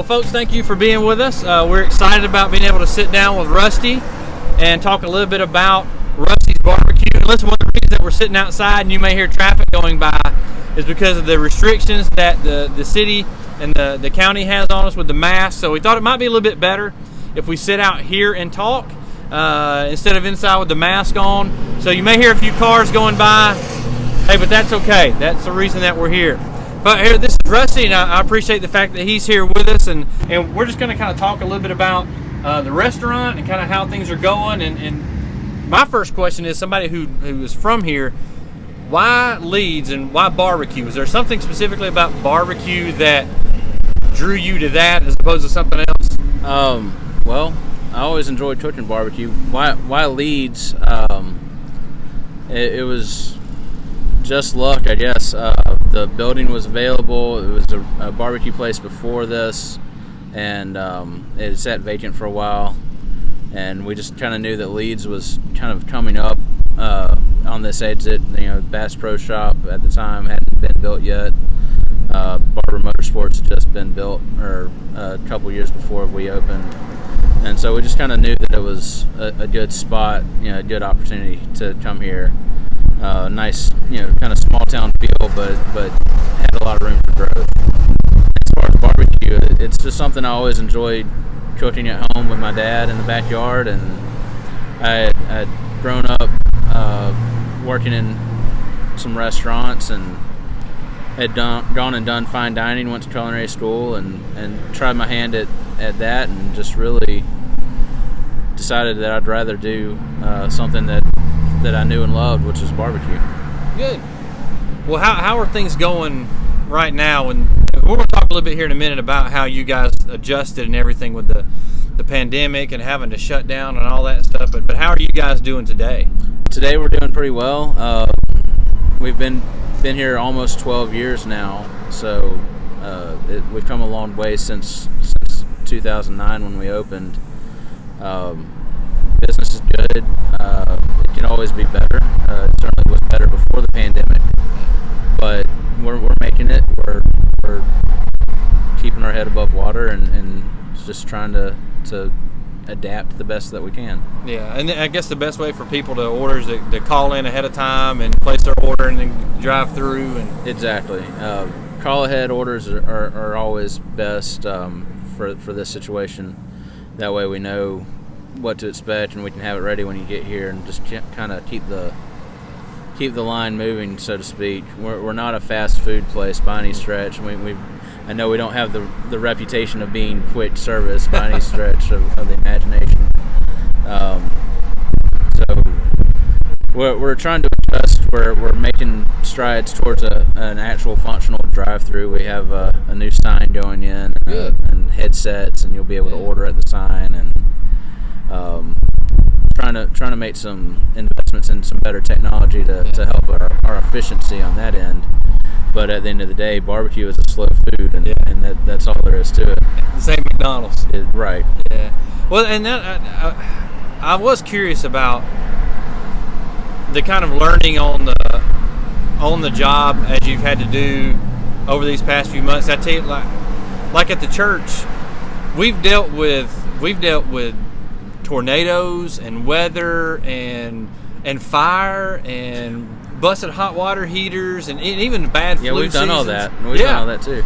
folks, thank you for being with us. We're excited about being able to sit down with Rusty and talk a little bit about Rusty's BarBQ. And listen, one of the reasons that we're sitting outside and you may hear traffic going by is because of the restrictions that the city and the county has on us with the mask. So we thought it might be a little bit better if we sit out here and talk instead of inside with the mask on. So you may hear a few cars going by. Hey, but that's okay. That's the reason that we're here. But here, this is Rusty, and I appreciate the fact that he's here with us, and we're just going to kind of talk a little bit about the restaurant and kind of how things are going. And my first question is, somebody who is from here, why Leeds and why BarBQ? Is there something specifically about BarBQ that drew you to that as opposed to something else? Well, I always enjoyed cooking barbecue. Why Leeds? It was just luck, I guess. The building was available. It was a barbecue place before this, and it sat vacant for a while. And we just kind of knew that Leeds was kind of coming up on this exit. You know, Bass Pro Shop at the time hadn't been built yet. Barber Motorsports had just been built, or a couple years before we opened. And so we just kind of knew that it was a good spot, you know, a good opportunity to come here. Nice, you know, kind of small town feel, but had a lot of room for growth. As far as barbecue, it's just something I always enjoyed cooking at home with my dad in the backyard, and I had grown up working in some restaurants and had gone and done fine dining, went to culinary school, and tried my hand at that, and just really decided that I'd rather do something that I knew and loved, which is barbecue. Good. Well, how are things going right now? And we're going to talk a little bit here in a minute about how you guys adjusted and everything with the pandemic and having to shut down and all that stuff. But how are you guys doing today? Today we're doing pretty well. We've been here almost 12 years now, so we've come a long way since 2009 when we opened. Business is good. It can always be better. It certainly was better before the pandemic, but we're making it. We're keeping our head above water and just trying to adapt the best that we can. Yeah, and I guess the best way for people to order is to call in ahead of time and place their order and then drive through. And exactly. Call ahead orders are always best for this situation. That way we know what to expect and we can have it ready when you get here, and just kind of keep the line moving, so to speak. We're not a fast food place by any stretch. I know we don't have the reputation of being quick service by any stretch of the imagination. So we're trying to adjust. We're making strides towards an actual functional drive-through. We have a new sign going in and headsets, and you'll be able to order at the sign, and trying to make some investments in some better technology to help our efficiency on that end. But at the end of the day, barbecue is a slow food, and that's all there is to it. The same McDonald's. Right. Yeah. Well, and that I was curious about the kind of learning on the job as you've had to do over these past few months. I tell you, like at the church, we've dealt with tornadoes and weather and fire and busted hot water heaters and even bad flu we've done seasons. all that. We've done all that too.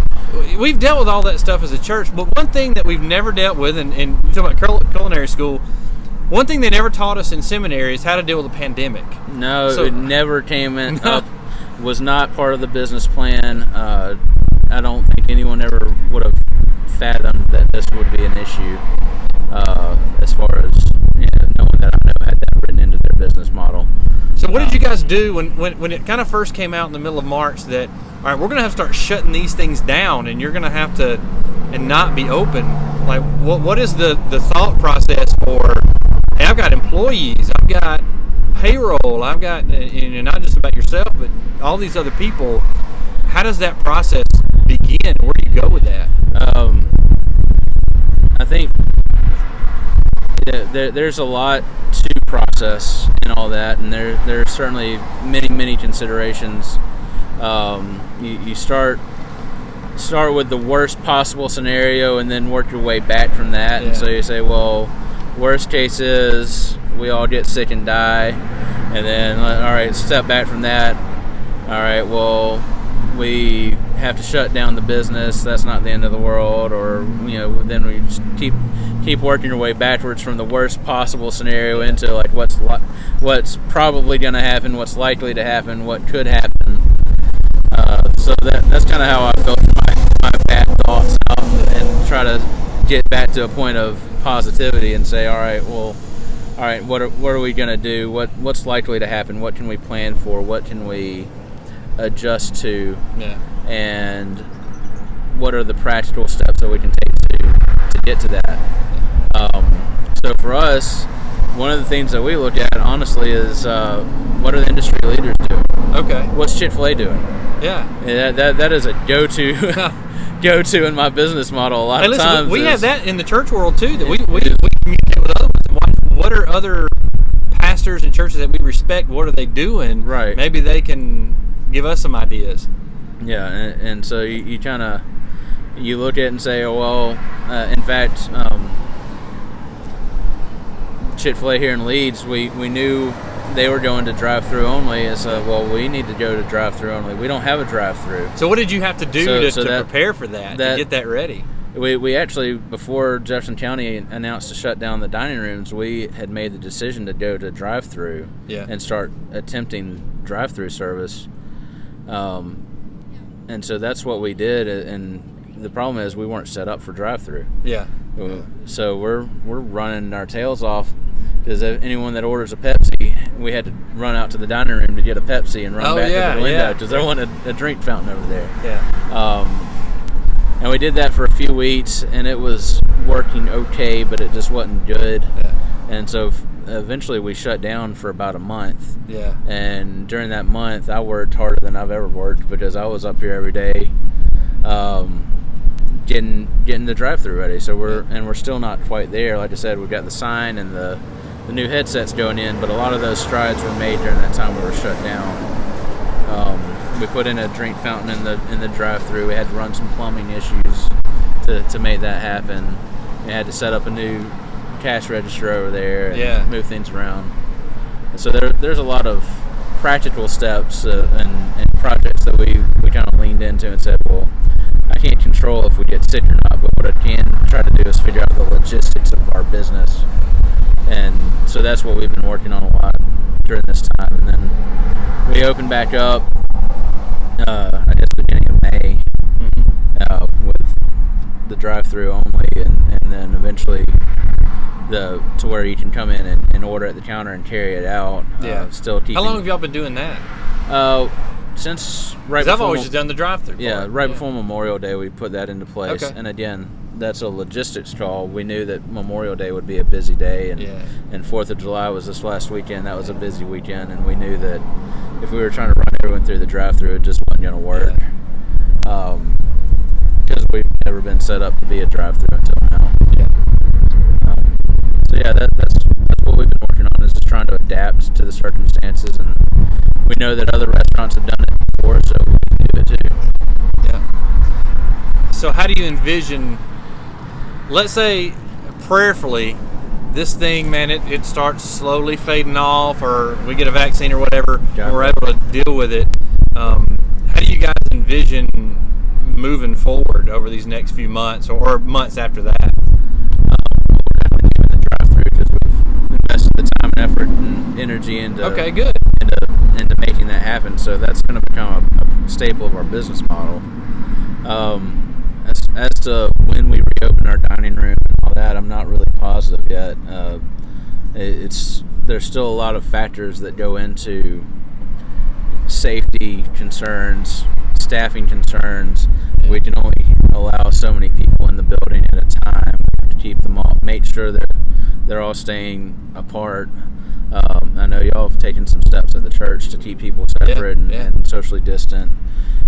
We've dealt with all that stuff as a church, but one thing that we've never dealt with, and you talk about culinary school, one thing they never taught us in seminary is how to deal with a pandemic. No, it never came up. Was not part of the business plan. I don't think anyone ever would have fathomed that this would be an issue. As far as no one that I know had that written into their business model. So what did you guys do when it kind of first came out in the middle of March that, all right, we're going to have to start shutting these things down and you're going to have to and not be open? Like, what is the thought process for, hey, I've got employees, I've got payroll, I've got, and not just about yourself, but all these other people. How does that process begin? Where do you go with that? I think there's a lot to process and all that, and there are certainly many considerations. You start start with the worst possible scenario and then work your way back from that. Yeah. And so you say, well, worst case is we all get sick and die, and then all right, step back from that. All right, well, we have to shut down the business. That's not the end of the world. Or then we just keep working your way backwards from the worst possible scenario into like what's probably going to happen, what's likely to happen, what could happen. So that's kind of how I filter my bad thoughts out and try to get back to a point of positivity and say, all right, what are we going to do? What's likely to happen? What can we plan for? What can we adjust to? Yeah. And what are the practical steps that we can take to get to that? So for us, one of the things that we look at, honestly, is what are the industry leaders doing? Okay. What's Chick-fil-A doing? Yeah. That is a go-to in my business model. A lot of times we have that in the church world too. That we communicate with other ones. What are other pastors and churches that we respect? What are they doing? Right. Maybe they can give us some ideas. Yeah, and so you kind of look at it and say, oh well, in fact, Chick-fil-A here in Leeds, we knew they were going to drive-through only, and so well, we need to go to drive-through only. We don't have a drive-through. So what did you have to do to prepare for that, to get that ready? We actually, before Jefferson County announced to shut down the dining rooms, we had made the decision to go to drive-through and start attempting drive-through service. And so that's what we did, and the problem is we weren't set up for drive-through. Yeah. So we're running our tails off, because anyone that orders a Pepsi, we had to run out to the dining room to get a Pepsi and run back to the window because there wasn't a drink fountain over there. Yeah. And we did that for a few weeks, and it was working okay, but it just wasn't good. Yeah. And so eventually we shut down for about a month. Yeah. And during that month, I worked harder than I've ever worked because I was up here every day, getting the drive-through ready. So we're still not quite there. Like I said, we've got the sign and the new headsets going in, but a lot of those strides were made during that time we were shut down. We put in a drink fountain in the drive-through. We had to run some plumbing issues to make that happen. We had to set up a new cash register over there and move things around. And so there's a lot of practical steps and projects that we kind of leaned into and said, well, I can't control if we get sick or not, but what I can try to do is figure out the logistics of our business. And so that's what we've been working on a lot during this time. And then we opened back up, I guess, beginning of May, with the drive-through only, and then eventually to where you can come in and order at the counter and carry it out. Still keeping. How long have y'all been doing that? Since right before. I've always just done the drive-through. Before Memorial Day, we put that into place. Okay. And again, that's a logistics call. We knew that Memorial Day would be a busy day, and 4th of July was this last weekend. That was a busy weekend, and we knew that if we were trying to run everyone through the drive-through, it just wasn't going to work. Because we've never been set up to be a drive-through until now. That's what we've been working on, is just trying to adapt to the circumstances, and we know that other restaurants have done it before, so we can do it too. Yeah. So how do you envision, let's say prayerfully, this thing, man, it starts slowly fading off, or we get a vaccine or whatever, and we're able to deal with it. How do you guys envision moving forward over these next few months or months after that? Time and effort and energy into good into making that happen, so that's going to become a staple of our business model. As to when we reopen our dining room and all that, I'm not really positive yet. There's still a lot of factors that go into safety concerns, staffing concerns. We can only allow so many people in the building at a time to keep them all, make sure that they're all staying apart. I know y'all have taken some steps at the church to keep people separate and socially distant.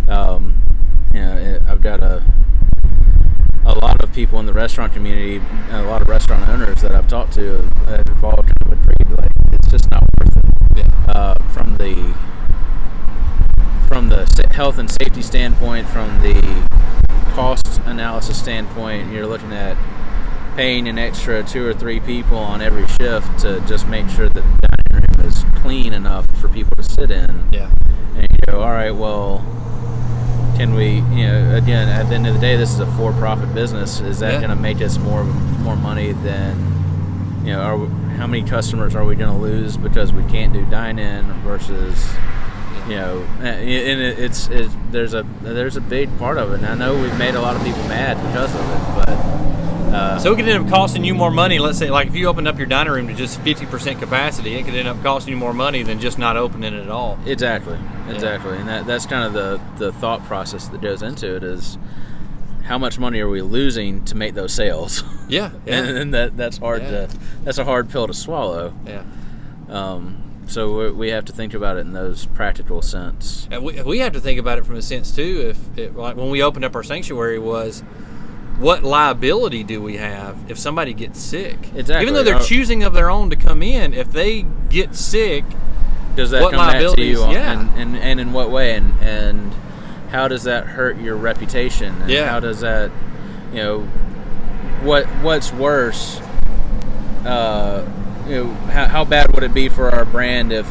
I've got a lot of people in the restaurant community, a lot of restaurant owners that I've talked to have all kind of agreed, like, it's just not worth it. From the health and safety standpoint, from the cost analysis standpoint, you're looking at paying an extra 2 or 3 people on every shift to just make sure that the dining room is clean enough for people to sit in. Yeah. And you go, all right, well, can we, again, at the end of the day, this is a for-profit business. Is that going to make us more money than, how many customers are we going to lose because we can't do dine-in versus, and there's a big part of it. And I know we've made a lot of people mad because of it, but. So it could end up costing you more money. Let's say, like, if you opened up your dining room to just 50% capacity, it could end up costing you more money than just not opening it at all. Exactly. And that's kind of the thought process that goes into it is how much money are we losing to make those sales? Yeah. and that's hard that's a hard pill to swallow. Yeah. So we have to think about it in those practical sense. And we have to think about it from a sense too. Like when we opened up our sanctuary, was what liability do we have if somebody gets sick? Exactly. Even though they're choosing of their own to come in, if they get sick, does that come back to you? And in what way? And how does that hurt your reputation? And how does that, what's worse? How bad would it be for our brand if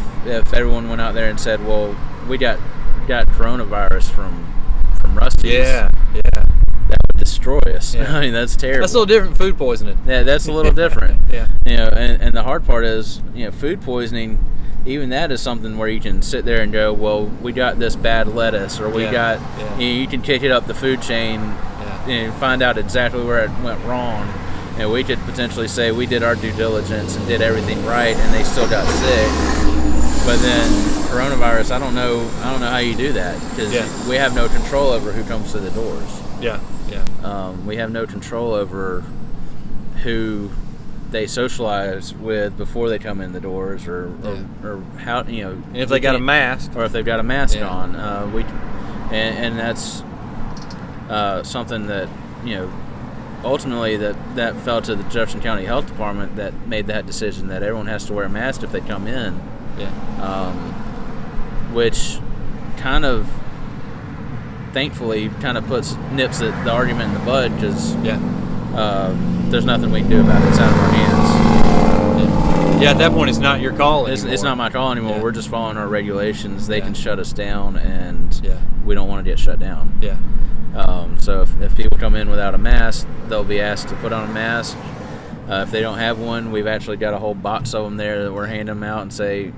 everyone went out there and said, well, we got coronavirus from Rusty's? Yeah. That would destroy us. I mean, that's terrible. That's a little different from food poisoning. Yeah, that's a little different. Yeah. And the hard part is, food poisoning, even that is something where you can sit there and go, well, we got this bad lettuce, or we got, you can kick it up the food chain and find out exactly where it went wrong. We could potentially say we did our due diligence and did everything right, and they still got sick. But then coronavirus, I don't know how you do that, because we have no control over who comes to the doors. Yeah. We have no control over who they socialize with before they come in the doors, or how, And if they got a mask, or if they've got a mask on. And that's something that ultimately that fell to the Jefferson County Health Department that made that decision that everyone has to wear a mask if they come in. Which kind of, thankfully, nips the argument in the bud, because there's nothing we can do about it. It's out of our hands. Yeah, at that point, it's not your call anymore. It's not my call anymore. We're just following our regulations. They can shut us down, and we don't want to get shut down. Yeah. So if people come in without a mask, they'll be asked to put on a mask. If they don't have one, we've actually got a whole box of them there that we're handing them out and say,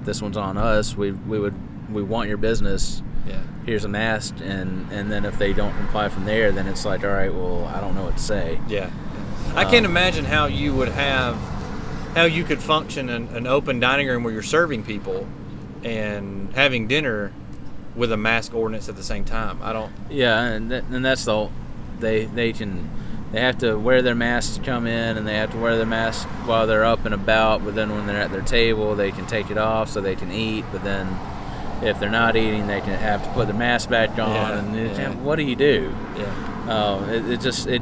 this one's on us. We want your business. Yeah. Here's a mask, and then if they don't comply from there, then it's like, all right, well, I don't know what to say. Yeah. I can't imagine how you could function an open dining room where you're serving people and having dinner with a mask ordinance at the same time. I don't. Yeah, and that's they have to wear their masks to come in, and they have to wear their mask while they're up and about. But then when they're at their table, they can take it off so they can eat. But then if they're not eating, they can have to put their mask back on. What do you do? Yeah. It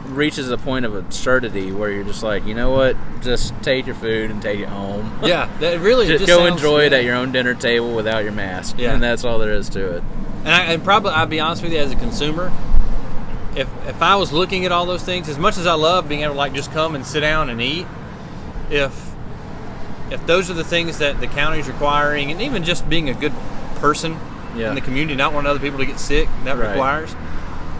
reaches a point of absurdity where you're just like, you know what? Just take your food and take it home. Yeah, that really just go enjoy it at your own dinner table without your mask. Yeah. And that's all there is to it. And probably, I'll be honest with you, as a consumer, if I was looking at all those things, as much as I love being able to just come and sit down and eat, if those are the things that the county's requiring, and even just being a good person in the community, not wanting other people to get sick, that requires,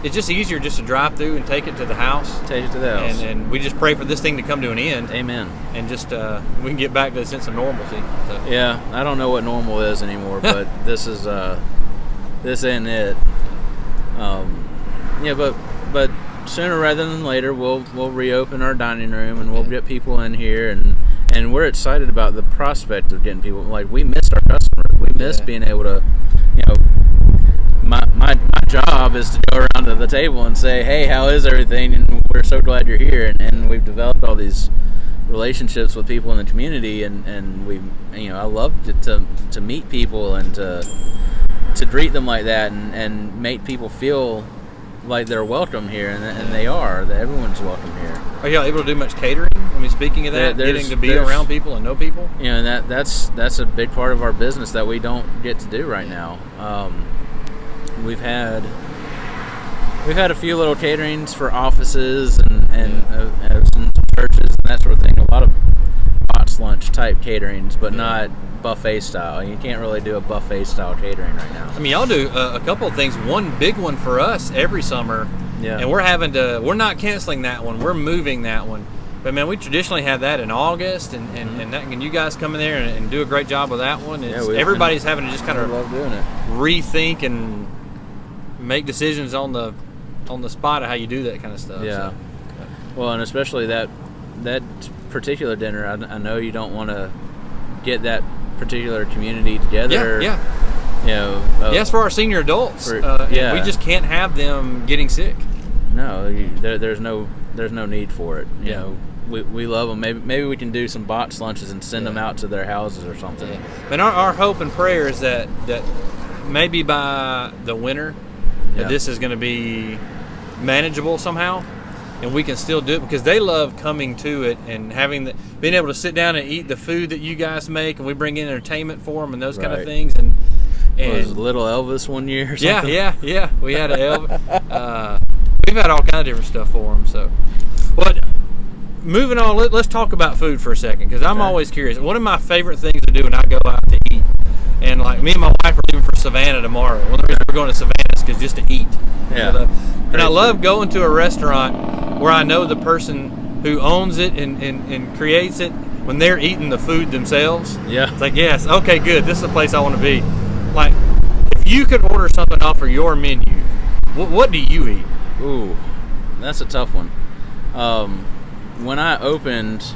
it's just easier just to drive through and take it to the house. Take it to the house. And we just pray for this thing to come to an end. Amen. And just we can get back to a sense of normalcy. So. Yeah, I don't know what normal is anymore, but this ain't it. But sooner rather than later, we'll reopen our dining room, and we'll get people in here, and we're excited about the prospect of getting people. Like, we miss our customers. We miss being able to, my job is to go around to the table and say, hey, how is everything? And we're so glad you're here. And we've developed all these relationships with people in the community, and we, I love to meet people and to greet them like that, and make people feel like they're welcome here, and they are. That everyone's welcome here. Are y'all able to do much catering? I mean, speaking of that, getting to be around people and know people. And that's a big part of our business that we don't get to do right now. We've had We've had a few little caterings for offices and some churches and that sort of thing. A lot of box lunch type caterings, but not buffet style. You can't really do a buffet style catering right now. I mean, y'all do a couple of things. One big one for us every summer, and we're not canceling that one. We're moving that one. But man, we traditionally have that in August, and you guys come in there and do a great job with that one. Everybody's having to just kind of love doing it, rethink and make decisions on the spot of how you do that kind of stuff. Yeah. So. Well, and especially that particular dinner, I know you don't want to get that particular community together. Yeah. You know, yes, for our senior adults. We just can't have them getting sick. No, there's no need for it. You know, we love them. Maybe we can do some box lunches and send them out to their houses or something. Yeah. And our hope and prayer is that maybe by the winter, that this is going to be manageable somehow, and we can still do it, because they love coming to it and being able to sit down and eat the food that you guys make, and we bring in entertainment for them and those kind of things. And was Little Elvis one year or something? Yeah. We had an Elvis. We've had all kinds of different stuff for them. So, but moving on, let's talk about food for a second, because I'm always curious. One of my favorite things to do when I go out to eat, and like me and my wife are leaving for Savannah tomorrow. One of the reasons we're going to Savannah is because just to eat. Yeah. And I love going to a restaurant where I know the person who owns it and creates it, when they're eating the food themselves. Yeah. It's like, yes, okay, good. This is the place I want to be. Like, if you could order something off of your menu, what do you eat? Ooh, that's a tough one. When I opened,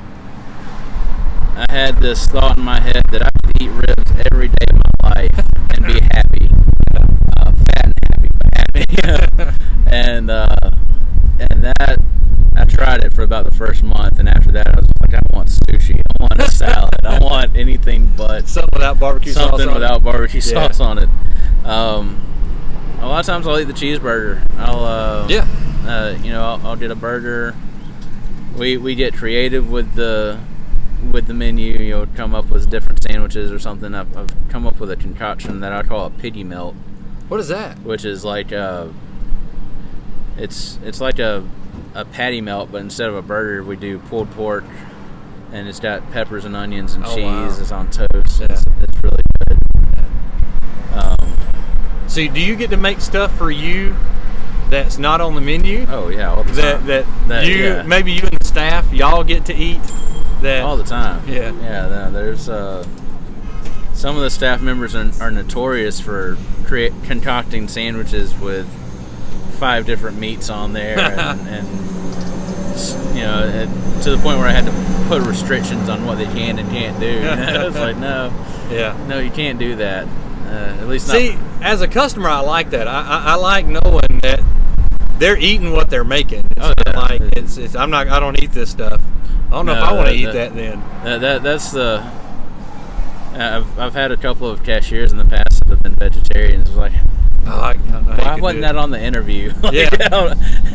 I had this thought in my head that I could eat ribs every day of my life and be happy, fat and happy, but happy. and that, I tried it for about the first month, and after that I was like, I want sushi, I want a salad, I want anything but something without barbecue sauce on it. A lot of times I'll eat the cheeseburger. I'll get a burger. We get creative with the menu. You know, come up with different sandwiches or something. I've come up with a concoction that I call a piggy melt. What is that? Which is like it's like a patty melt, but instead of a burger, we do pulled pork, and it's got peppers and onions and cheese. Wow. It's on toast. Yeah. It's really good. So do you get to make stuff for you that's not on the menu? Oh yeah, all the time. Maybe you and the staff, y'all get to eat that all the time. Yeah. Yeah. There's some of the staff members are notorious for concocting sandwiches with 5 different meats on there, and you know, to the point where I had to put restrictions on what they can and can't do. It's like, no, you can't do that. At least not. See, as a customer, I like that. I like knowing that they're eating what they're making. It's I don't eat this stuff. I don't know if I want to eat that then. That's the. I've had a couple of cashiers in the past that have been vegetarians. It's like, why wasn't that on the interview?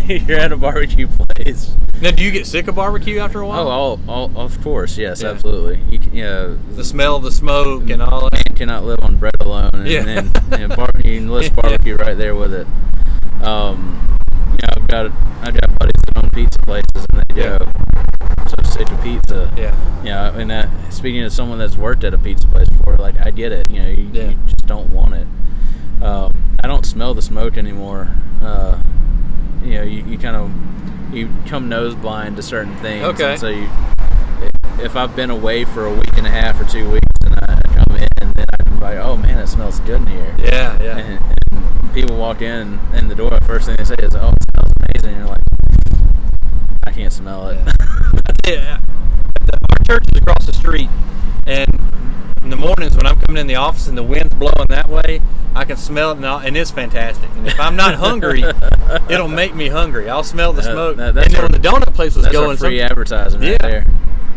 You're at a barbecue place. Now, do you get sick of barbecue after a while? Oh, of course, yes, absolutely. The smell of the smoke and all that. Man cannot live on bread alone, and you can list barbecue right there with it. I've got buddies that own pizza places, and they go, I'm so sick of pizza. And speaking of someone that's worked at a pizza place before, like, I get it. You just don't want it. I don't smell the smoke anymore. You come nose blind to certain things. Okay. And so if I've been away for a week and a half or 2 weeks, and I come in, and then I'm like, oh man, it smells good in here. Yeah. And people walk in the door, the first thing they say is, oh, it smells amazing. And you're like, I can't smell it. Our church is across the street, and in the mornings when I'm coming in the office and the wind's blowing that way, I can smell it, and it's fantastic. And if I'm not hungry, it'll make me hungry. I'll smell the smoke. And then when the donut place was going, that's free advertising right there.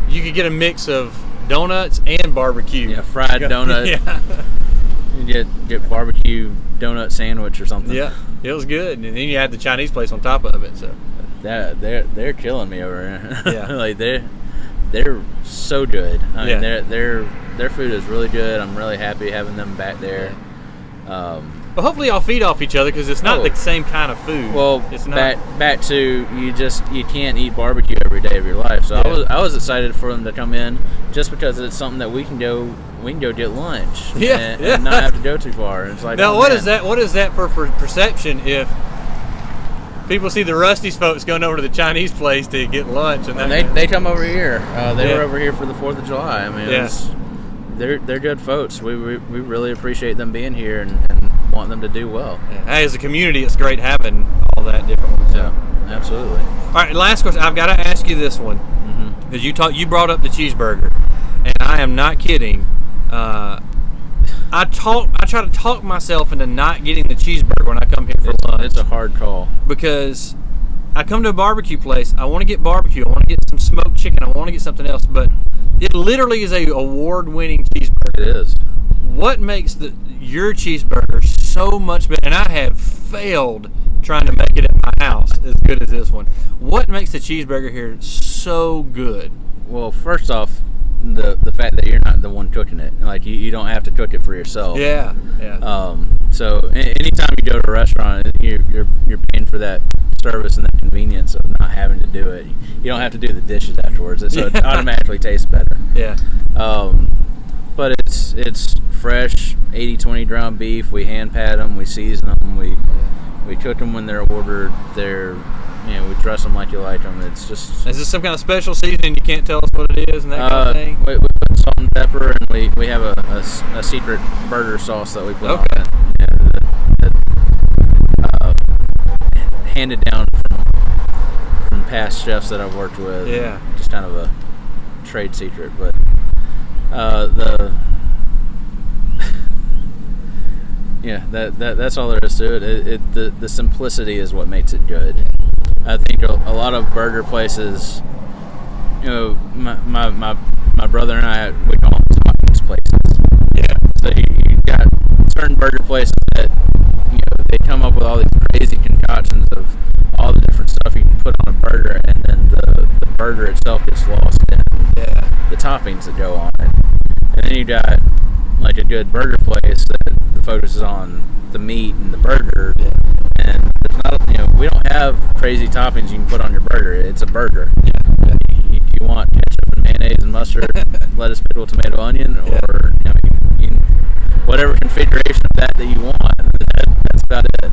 You could get a mix of donuts and barbecue. Yeah, fried donut. You get barbecue donut sandwich or something. Yeah, it was good. And then you add the Chinese place on top of it. So they're killing me over here. Yeah, like they're so good. I mean, their food is really good. I'm really happy having them back there. Well, hopefully y'all feed off each other because it's not the same kind of food. Well, it's not. Back to you can't eat barbecue every day of your life. So I was excited for them to come in just because it's something that we can go get lunch and not have to go too far. And it's like, now what is that for perception if people see the Rusty's folks going over to the Chinese place to get lunch and they come over here. They were over here for the 4th of July. I mean, they're good folks. We really appreciate them being here and want them to do well. Hey, as a community, it's great having all that different ones. Yeah, absolutely. All right, last question. I've got to ask you this one because you brought up the cheeseburger, and I am not kidding. I try to talk myself into not getting the cheeseburger when I come here for lunch. It's a hard call because I come to a barbecue place. I want to get barbecue. I want to get some smoked chicken. I want to get something else, but it literally is a award-winning cheeseburger. It is. What makes your cheeseburger so much better? And I have failed trying to make it at my house as good as this one. What makes the cheeseburger here so good? Well, first off, the fact that you're not the one cooking it. Like you don't have to cook it for yourself. Yeah. So anytime you go to a restaurant, you're paying for that service and that convenience of not having to do it. You don't have to do the dishes afterwards, so it automatically tastes better. Yeah. But it's fresh 80-20 ground beef. We hand pat them, we season them, we cook them when they're ordered. We dress them like you like them. It's just. Is this some kind of special seasoning? You can't tell us what it is and that kind of thing. We put salt and pepper, and we have a secret burger sauce that we put on it. Handed down from past chefs that I've worked with. Yeah. Just kind of a trade secret, but that's all there is to it. The simplicity is what makes it good. I think a lot of burger places, my brother and I, we call them toppings places. Yeah. So you got certain burger places that they come up with all these crazy concoctions of all the different stuff you can put on a burger, and then the burger itself gets lost in the toppings that go on it. And then you got like a good burger place that focuses on the meat and the burger, and there's not, we don't have crazy toppings you can put on your burger. It's a burger. You want ketchup and mayonnaise and mustard, lettuce, pickle, tomato, onion, or you can, whatever configuration of that you want. That's about it.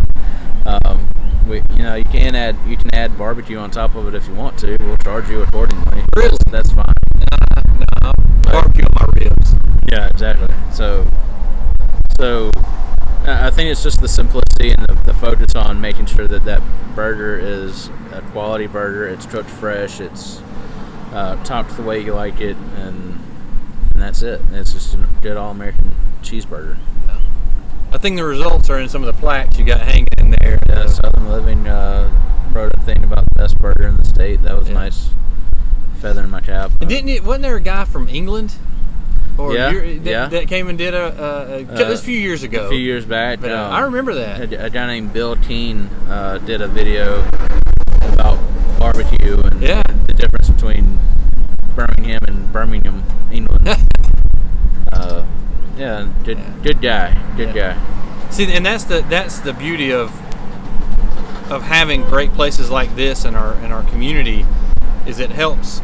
You can add barbecue on top of it if you want to. We'll charge you accordingly. Really? That's fine. No, barbecue on my ribs. Yeah, exactly. So I think it's just the simplicity and the focus on making sure that burger is a quality burger. It's cooked fresh. It's topped the way you like it, and that's it. It's just a good all-American cheeseburger. I think the results are in some of the plaques you got hanging in there. Yeah, Southern Living wrote a thing about the best burger in the state. That was a nice feather in my cap. And wasn't there a guy from England? That came and did this a few years ago. A few years back. But, I remember that. A guy named Bill Keane did a video about barbecue and the difference between Birmingham and Birmingham, England. Good guy. Good guy. See, and that's the beauty of having great places like this in our community, is it helps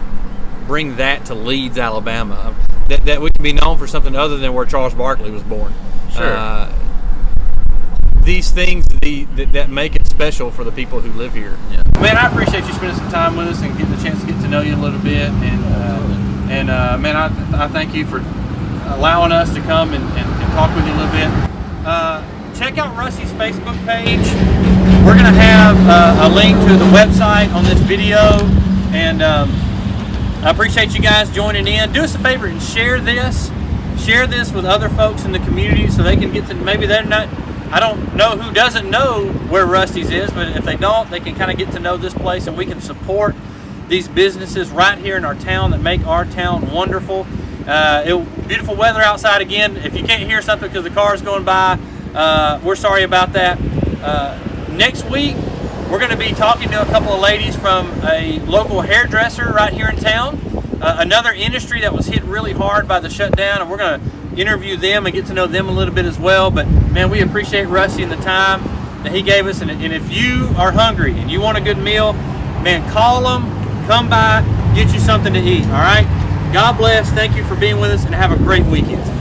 bring that to Leeds, Alabama. That we can be known for something other than where Charles Barkley was born. Sure. These things that make it special for the people who live here. Yeah. Man, I appreciate you spending some time with us and getting the chance to get to know you a little bit. And man, I thank you for allowing us to come and talk with you a little bit. Check out Rusty's Facebook page. We're going to have a link to the website on this video, and I appreciate you guys joining in. Do us a favor and share this with other folks in the community so they can get to, maybe they're not, I don't know who doesn't know where Rusty's is, but if they don't, they can kind of get to know this place, and we can support these businesses right here in our town that make our town wonderful. Beautiful weather outside again. If you can't hear something because the car's going by, we're sorry about that. Next week, we're going to be talking to a couple of ladies from a local hairdresser right here in town, another industry that was hit really hard by the shutdown, and we're going to interview them and get to know them a little bit as well. But man, man, we appreciate Rusty and the time that he gave us. And if you are hungry and you want a good meal, man, call him, come by, get you something to eat. All right. God bless. Thank you for being with us, and have a great weekend.